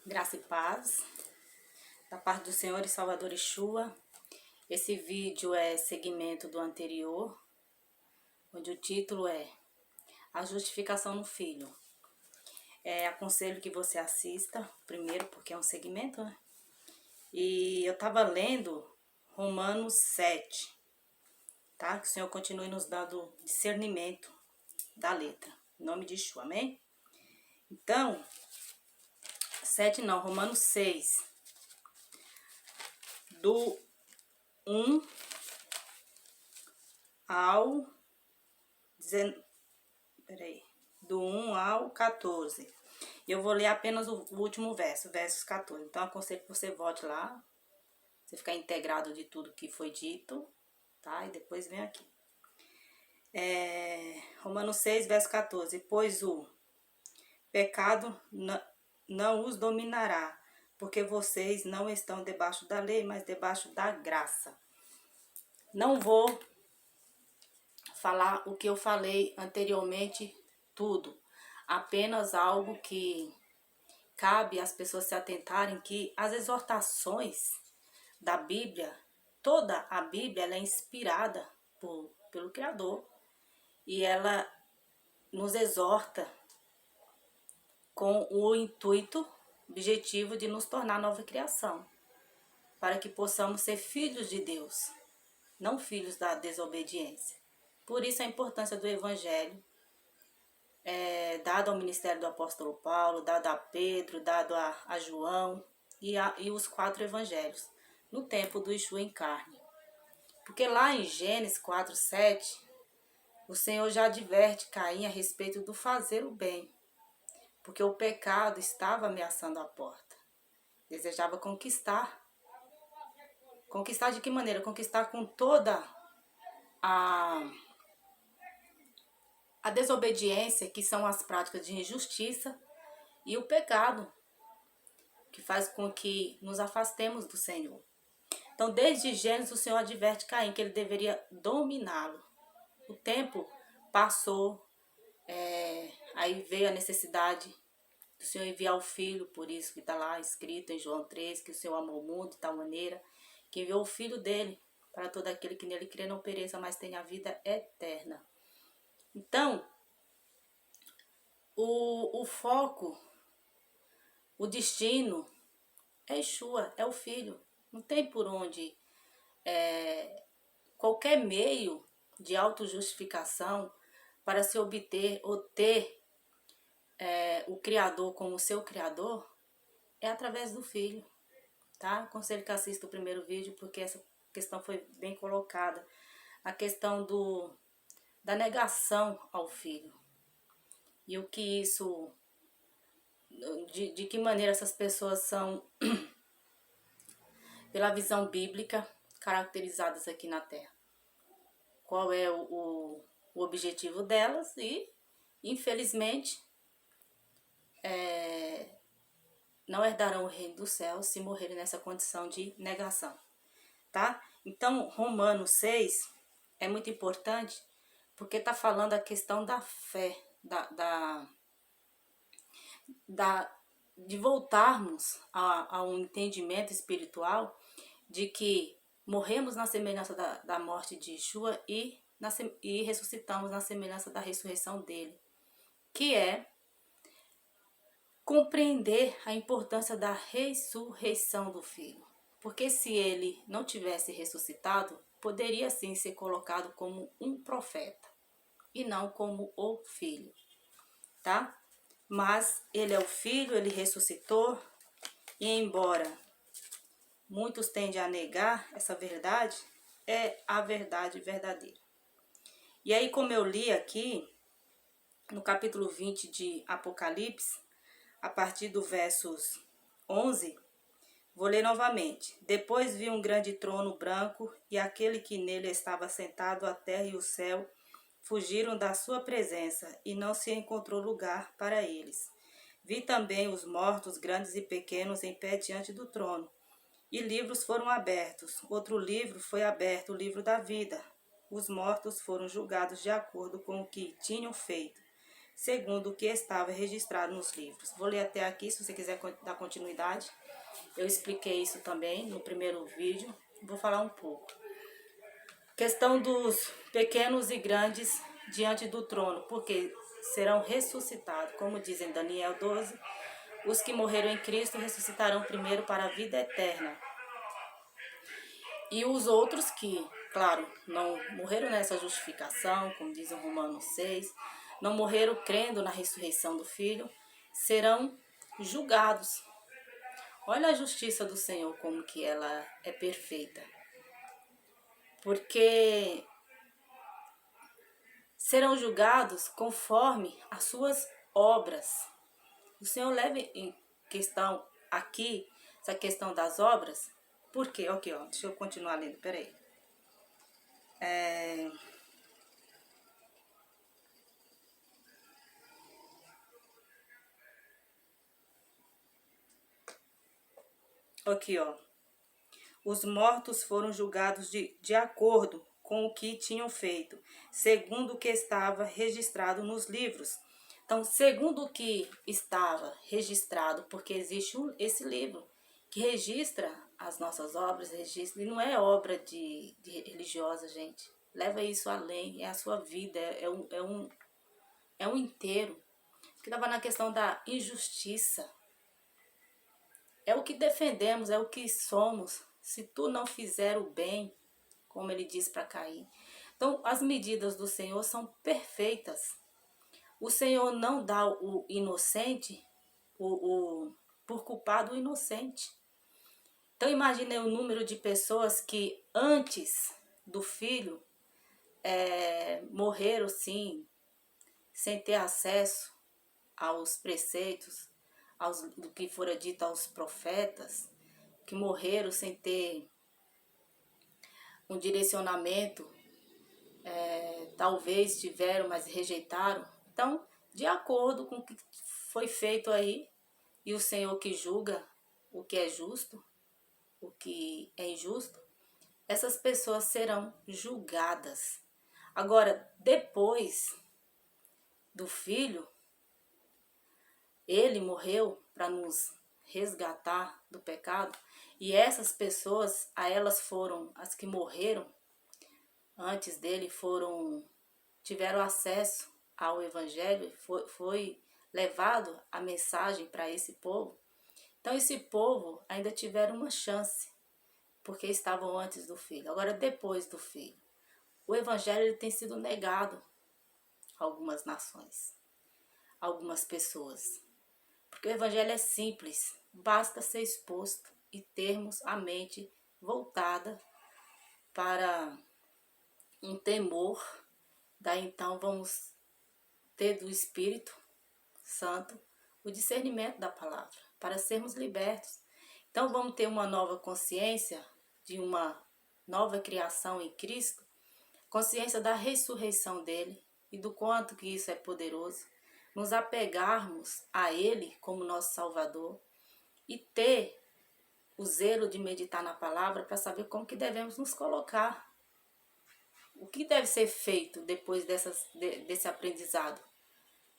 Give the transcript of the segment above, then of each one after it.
Graça e paz, da parte do Senhor e Salvador Yeshua. Esse vídeo é seguimento do anterior, onde o título é A Justificação no Filho. Aconselho que você assista, primeiro porque é um segmento, né? E eu estava lendo Romanos 7, tá? Que o Senhor continue nos dando discernimento da letra. Em nome de Yeshua, amém? Então, 7 não, Romanos 6. Do 1 ao do 1 ao 14. Eu vou ler apenas o último verso, versos 14. Então, aconselho que você volte lá, você ficar integrado de tudo que foi dito, tá? E depois vem aqui. Romanos 6, verso 14. Pois o pecado não os dominará, porque vocês não estão debaixo da lei, mas debaixo da graça. Não vou falar o que eu falei anteriormente, tudo. Apenas algo que cabe às pessoas se atentarem, que as exortações da Bíblia, toda a Bíblia, ela é inspirada pelo Criador. E ela nos exorta com o intuito, objetivo de nos tornar nova criação, para que possamos ser filhos de Deus, não filhos da desobediência. Por isso a importância do Evangelho, dado ao ministério do apóstolo Paulo, dado a Pedro, dado a João e os 4 evangelhos, no tempo do Yeshua em carne. Porque lá em Gênesis 4, 7, o Senhor já adverte Caim a respeito do fazer o bem, porque o pecado estava ameaçando a porta. Desejava conquistar. Conquistar de que maneira? Conquistar com toda a desobediência, que são as práticas de injustiça, e o pecado, que faz com que nos afastemos do Senhor. Então, desde Gênesis, o Senhor adverte Caim que ele deveria dominá-lo. O tempo passou, aí veio a necessidade do Senhor enviar o Filho, por isso que está lá escrito em João 3, que o Senhor amou o mundo de tal maneira, que enviou o Filho dele, para todo aquele que nele crê não pereça, mas tenha a vida eterna. Então, o foco, o destino é Yeshua, é o Filho. Não tem por onde, qualquer meio de autojustificação para se obter ou ter o Criador como seu Criador, é através do Filho, tá? Aconselho que assista o primeiro vídeo, porque essa questão foi bem colocada. A questão da negação ao Filho. E o que isso, de que maneira essas pessoas são, pela visão bíblica, caracterizadas aqui na Terra. Qual é o objetivo delas e, infelizmente, não herdarão o reino do céu se morrerem nessa condição de negação, tá? Então, Romanos 6 é muito importante, porque está falando a questão da fé, de voltarmos a um entendimento espiritual de que morremos na semelhança da morte de Yeshua e ressuscitamos na semelhança da ressurreição dele, que é compreender a importância da ressurreição do Filho. Porque se ele não tivesse ressuscitado, poderia sim ser colocado como um profeta e não como o Filho, tá? Mas ele é o Filho, ele ressuscitou, e embora muitos tendem a negar essa verdade, é a verdade verdadeira. E aí, como eu li aqui, no capítulo 20 de Apocalipse, a partir do versos 11, vou ler novamente. Depois vi um grande trono branco, e aquele que nele estava sentado, a terra e o céu fugiram da sua presença, e não se encontrou lugar para eles. Vi também os mortos, grandes e pequenos, em pé diante do trono. E livros foram abertos. Outro livro foi aberto, o livro da vida. Os mortos foram julgados de acordo com o que tinham feito, segundo o que estava registrado nos livros. Vou ler até aqui, se você quiser dar continuidade. Eu expliquei isso também no primeiro vídeo. Vou falar um pouco. Questão dos pequenos e grandes diante do trono, porque serão ressuscitados, como diz em Daniel 12, os que morreram em Cristo ressuscitarão primeiro para a vida eterna. E os outros que, claro, não morreram nessa justificação, como diz em Romanos 6, não morreram crendo na ressurreição do Filho, serão julgados. Olha a justiça do Senhor, como que ela é perfeita. Porque serão julgados conforme as suas obras. O Senhor leva em questão aqui, essa questão das obras, porque, aqui ó, deixa eu continuar lendo, peraí. Aqui ó, os mortos foram julgados de acordo com o que tinham feito, segundo o que estava registrado nos livros. Então, segundo o que estava registrado, porque existe esse livro que registra as nossas obras, registra, e não é obra de religiosa, gente. Leva isso além, é a sua vida, é um inteiro. Que estava na questão da injustiça. É o que defendemos, é o que somos. Se tu não fizer o bem, como ele diz para Caim. Então, as medidas do Senhor são perfeitas. O Senhor não dá o inocente por culpado o inocente. Então, imagine o número de pessoas que antes do filho morreram, sim, sem ter acesso aos preceitos, do que fora dito aos profetas, que morreram sem ter um direcionamento, talvez tiveram, mas rejeitaram. Então, de acordo com o que foi feito aí, e o Senhor que julga o que é justo, o que é injusto, essas pessoas serão julgadas. Agora, depois do filho, ele morreu para nos resgatar do pecado, e essas pessoas, a elas foram, as que morreram antes dele, tiveram acesso ao evangelho, foi levado a mensagem para esse povo. Então esse povo ainda tiveram uma chance, porque estavam antes do filho. Agora, depois do filho, o evangelho ele tem sido negado a algumas nações, a algumas pessoas. Porque o evangelho é simples, basta ser exposto e termos a mente voltada para um temor. Daí então vamos ter do Espírito Santo o discernimento da palavra, para sermos libertos. Então vamos ter uma nova consciência de uma nova criação em Cristo, consciência da ressurreição dele e do quanto que isso é poderoso, nos apegarmos a ele como nosso Salvador e ter o zelo de meditar na palavra para saber como que devemos nos colocar. O que deve ser feito depois desse aprendizado,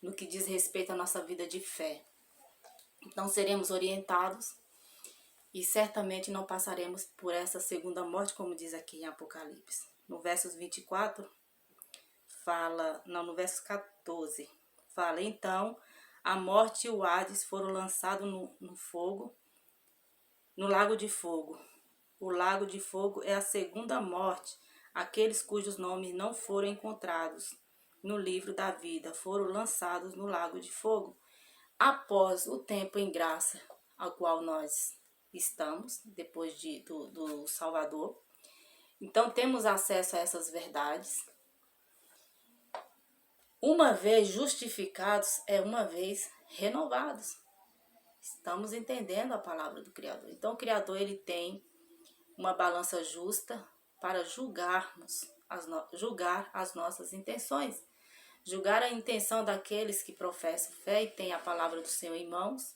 no que diz respeito à nossa vida de fé. Então seremos orientados e certamente não passaremos por essa segunda morte, como diz aqui em Apocalipse. No versos 24, no verso 14, fala: então a morte e o Hades foram lançados no fogo, no lago de fogo. O lago de fogo é a segunda morte. Aqueles cujos nomes não foram encontrados no livro da vida foram lançados no lago de fogo. Após o tempo em graça ao qual nós estamos, depois do Salvador. Então temos acesso a essas verdades. Uma vez justificados, é uma vez renovados. Estamos entendendo a palavra do Criador. Então o Criador ele tem uma balança justa para julgar as nossas intenções. Julgar a intenção daqueles que professam fé e têm a palavra do Senhor em mãos,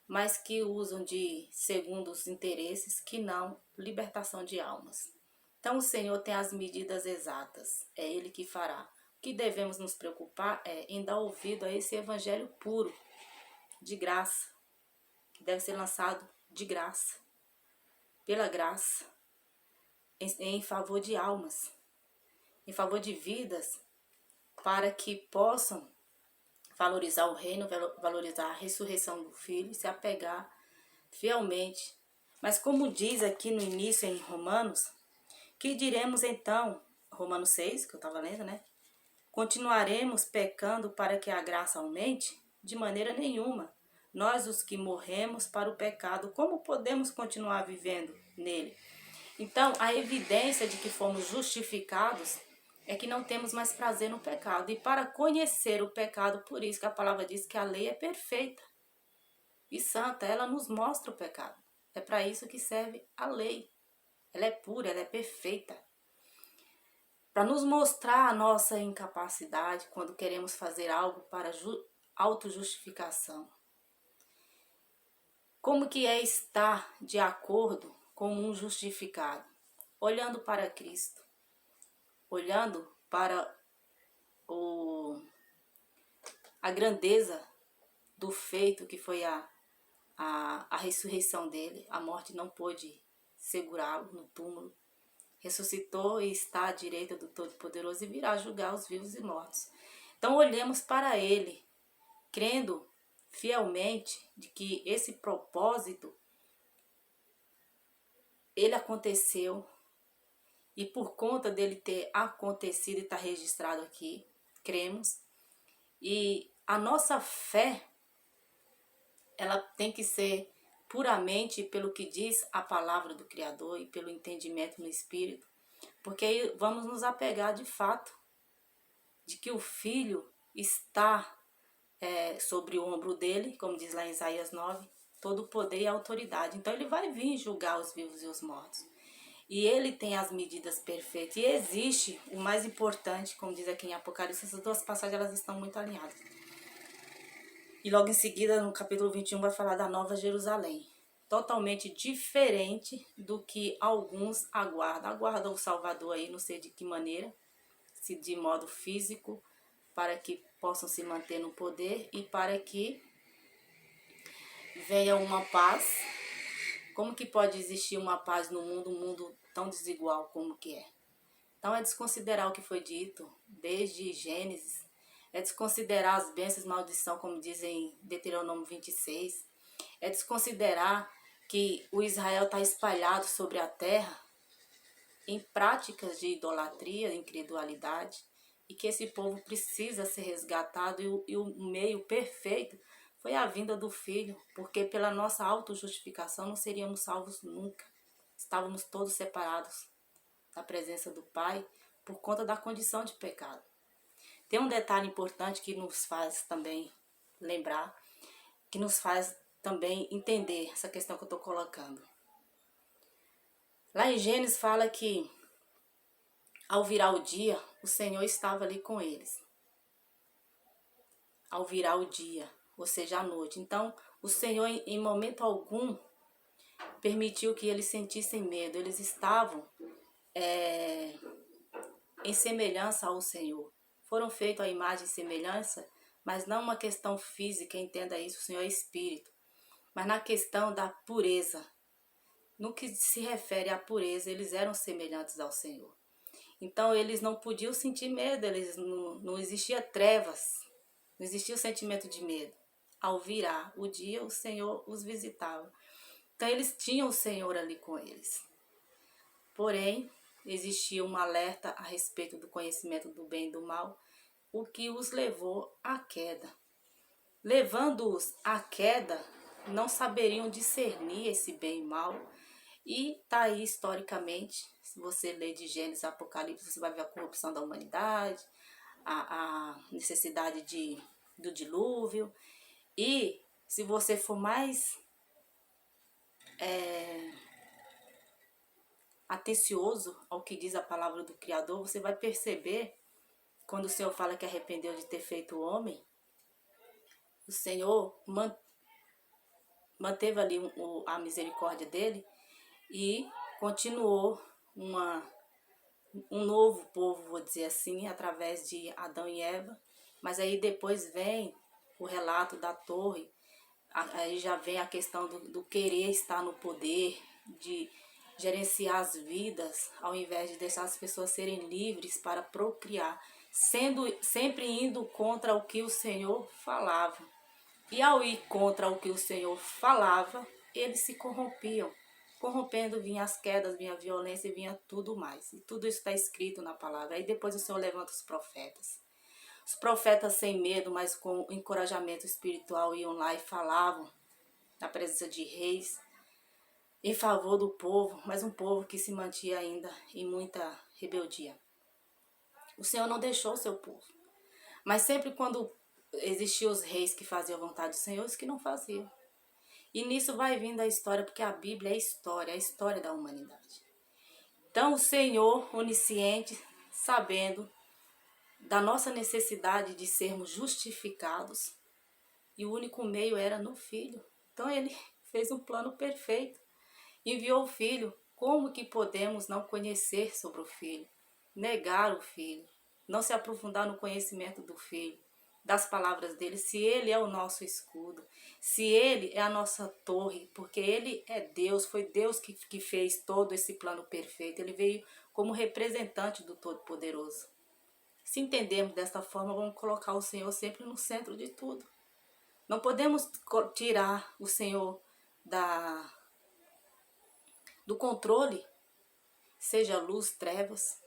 mas que usam segundo os interesses, que não libertação de almas. Então o Senhor tem as medidas exatas, é Ele que fará. O que devemos nos preocupar é em dar ouvido a esse evangelho puro, de graça, que deve ser lançado de graça, pela graça, em favor de almas, em favor de vidas, para que possam valorizar o reino, valorizar a ressurreição do Filho e se apegar fielmente. Mas como diz aqui no início em Romanos, que diremos então, Romanos 6, que eu estava lendo, né? Continuaremos pecando para que a graça aumente? De maneira nenhuma. Nós, os que morremos para o pecado, como podemos continuar vivendo nele? Então, a evidência de que fomos justificados é que não temos mais prazer no pecado. E para conhecer o pecado, por isso que a palavra diz que a lei é perfeita e santa, ela nos mostra o pecado. É para isso que serve a lei. Ela é pura, ela é perfeita. Para nos mostrar a nossa incapacidade quando queremos fazer algo para autojustificação. Como que é estar de acordo com um justificado? Olhando para Cristo, olhando para a grandeza do feito que foi a ressurreição dele. A morte não pôde segurá-lo no túmulo. Ressuscitou e está à direita do Todo-Poderoso e virá julgar os vivos e mortos. Então olhemos para ele, crendo fielmente de que esse propósito, ele aconteceu, e por conta dele ter acontecido e estar registrado aqui, cremos. E a nossa fé, ela tem que ser puramente pelo que diz a palavra do Criador e pelo entendimento no Espírito, porque aí vamos nos apegar de fato de que o Filho está sobre o ombro dele, como diz lá em Isaías 9, todo o poder e autoridade. Então ele vai vir julgar os vivos e os mortos. E ele tem as medidas perfeitas. E existe o mais importante, como diz aqui em Apocalipse, essas duas passagens elas estão muito alinhadas. E logo em seguida, no capítulo 21, vai falar da Nova Jerusalém. Totalmente diferente do que alguns aguardam. Aguardam o Salvador aí, não sei de que maneira, se de modo físico, para que possam se manter no poder e para que venha uma paz. Como que pode existir uma paz no mundo, um mundo tão desigual como que é? Então é desconsiderar o que foi dito desde Gênesis, é desconsiderar as bênçãos e maldição, como dizem em Deuteronômio 26, é desconsiderar que o Israel está espalhado sobre a terra em práticas de idolatria, incredulidade, e que esse povo precisa ser resgatado e o meio perfeito foi a vinda do Filho, porque pela nossa autojustificação não seríamos salvos nunca. Estávamos todos separados da presença do Pai por conta da condição de pecado. Tem um detalhe importante que nos faz também lembrar, que nos faz também entender essa questão que eu estou colocando. Lá em Gênesis fala que ao virar o dia, o Senhor estava ali com eles. Ao virar o dia, ou seja, a noite. Então, o Senhor em momento algum permitiu que eles sentissem medo. Eles estavam em semelhança ao Senhor. Foram feitos a imagem e semelhança, mas não uma questão física, entenda isso, o Senhor é Espírito. Mas na questão da pureza. No que se refere à pureza, eles eram semelhantes ao Senhor. Então, eles não podiam sentir medo, não existia trevas, não existia o sentimento de medo. Ao virar o dia, o Senhor os visitava. Então, eles tinham o Senhor ali com eles. Porém, existia um alerta a respeito do conhecimento do bem e do mal, o que os levou à queda. Levando-os à queda, não saberiam discernir esse bem e mal. E está aí historicamente, se você ler de Gênesis e Apocalipse, você vai ver a corrupção da humanidade, a necessidade do dilúvio. E se você for mais atencioso ao que diz a palavra do Criador, você vai perceber, quando o Senhor fala que arrependeu de ter feito o homem, o Senhor manteve ali a misericórdia dele e continuou um novo povo, vou dizer assim, através de Adão e Eva. Mas aí depois vem o relato da torre, aí já vem a questão do querer estar no poder, de gerenciar as vidas, ao invés de deixar as pessoas serem livres para procriar, sendo sempre indo contra o que o Senhor falava. E ao ir contra o que o Senhor falava, eles se corrompiam. Corrompendo, vinha as quedas, vinha a violência e vinha tudo mais. E tudo isso está escrito na palavra. Aí depois o Senhor levanta os profetas. Os profetas sem medo, mas com encorajamento espiritual, iam lá e falavam na presença de reis, em favor do povo, mas um povo que se mantinha ainda em muita rebeldia. O Senhor não deixou o seu povo. Mas sempre quando existiam os reis que faziam a vontade do Senhor, os que não faziam. E nisso vai vindo a história, porque a Bíblia é a história da humanidade. Então o Senhor, onisciente, sabendo da nossa necessidade de sermos justificados, e o único meio era no Filho. Então ele fez um plano perfeito, enviou o Filho. Como que podemos não conhecer sobre o Filho? Negar o Filho, não se aprofundar no conhecimento do Filho, das palavras dele, se ele é o nosso escudo, se ele é a nossa torre, porque ele é Deus, foi Deus que fez todo esse plano perfeito, ele veio como representante do Todo-Poderoso. Se entendermos desta forma, vamos colocar o Senhor sempre no centro de tudo. Não podemos tirar o Senhor do controle, seja luz, trevas.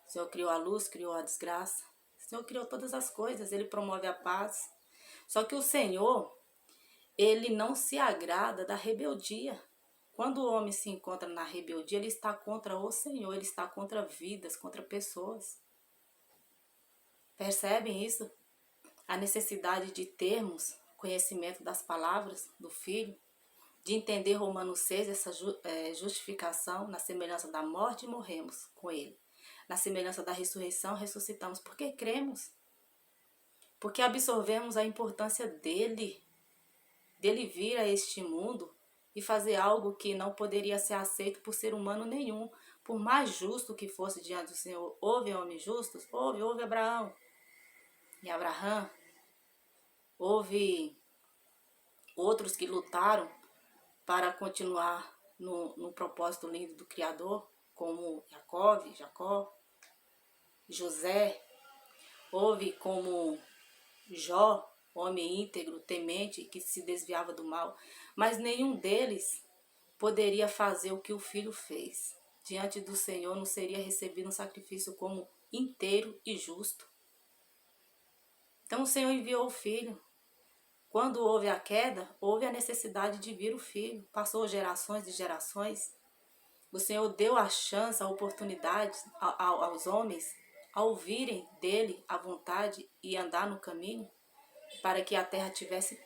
O Senhor criou a luz, criou a desgraça. O Senhor criou todas as coisas, Ele promove a paz. Só que o Senhor, Ele não se agrada da rebeldia. Quando o homem se encontra na rebeldia, ele está contra o Senhor, ele está contra vidas, contra pessoas. Percebem isso? A necessidade de termos conhecimento das palavras do Filho, de entender Romanos 6, essa justificação, na semelhança da morte, morremos com Ele. Na semelhança da ressurreição, ressuscitamos, porque cremos. Porque absorvemos a importância dele vir a este mundo e fazer algo que não poderia ser aceito por ser humano nenhum. Por mais justo que fosse diante do Senhor, houve homens justos? Houve Abraão e Abraham. Houve outros que lutaram para continuar no propósito lindo do Criador, como Jacó, José. Houve como Jó, homem íntegro, temente, que se desviava do mal. Mas nenhum deles poderia fazer o que o Filho fez. Diante do Senhor não seria recebido um sacrifício como inteiro e justo. Então o Senhor enviou o Filho. Quando houve a queda, houve a necessidade de vir o Filho. Passou gerações e gerações. O Senhor deu a chance, a oportunidade aos homens a ouvirem dele a vontade e andar no caminho, para que a terra tivesse